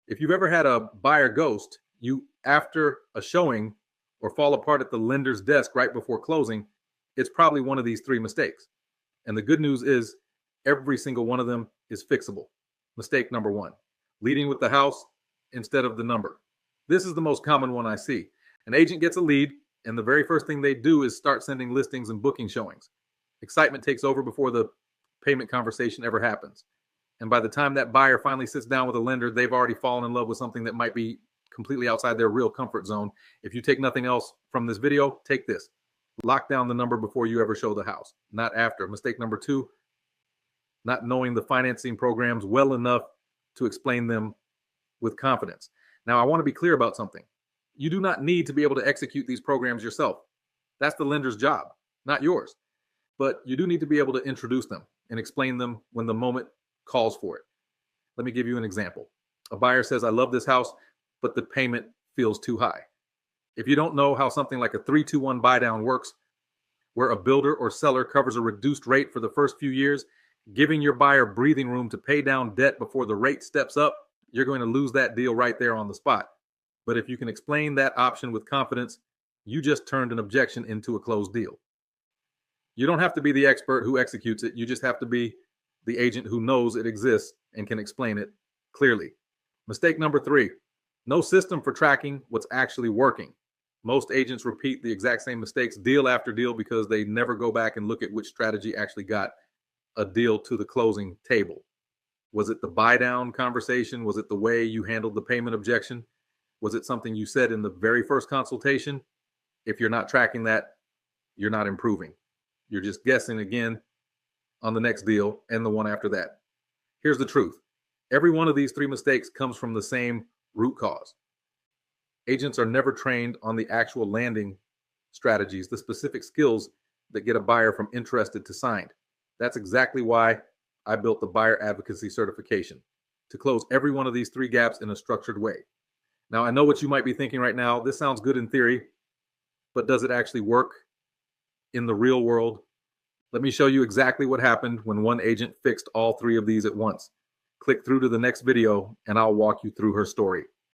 If you've ever had a buyer ghost you after a showing or fall apart at the lender's desk right before closing, it's probably one of these three mistakes. And the good news is every single one of them is fixable. Mistake number one, leading with the house instead of the number. This is the most common one I see. An agent gets a lead, and the very first thing they do is start sending listings and booking showings. Excitement takes over before the payment conversation ever happens. And by the time that buyer finally sits down with a lender, they've already fallen in love with something that might be completely outside their real comfort zone. If you take nothing else from this video, take this. Lock down the number before you ever show the house, not after. Mistake number two, not knowing the financing programs well enough to explain them with confidence. Now, I want to be clear about something. You do not need to be able to execute these programs yourself. That's the lender's job, not yours. But you do need to be able to introduce them and explain them when the moment calls for it. Let me give you an example. A buyer says, I love this house, but the payment feels too high. If you don't know how something like a 3-2-1 buy down works, where a builder or seller covers a reduced rate for the first few years, giving your buyer breathing room to pay down debt before the rate steps up, you're going to lose that deal right there on the spot. But if you can explain that option with confidence, you just turned an objection into a closed deal. You don't have to be the expert who executes it. You just have to be the agent who knows it exists and can explain it clearly. Mistake number three, no system for tracking what's actually working. Most agents repeat the exact same mistakes deal after deal because they never go back and look at which strategy actually got a deal to the closing table. Was it the buy down conversation? Was it the way you handled the payment objection? Was it something you said in the very first consultation? If you're not tracking that, you're not improving. You're just guessing again on the next deal and the one after that. Here's the truth. Every one of these three mistakes comes from the same root cause. Agents are never trained on the actual landing strategies, the specific skills that get a buyer from interested to signed. That's exactly why I built the buyer advocacy certification, to close every one of these three gaps in a structured way. Now, I know what you might be thinking right now. This sounds good in theory, but does it actually work in the real world? Let me show you exactly what happened when one agent fixed all three of these at once. Click through to the next video and I'll walk you through her story.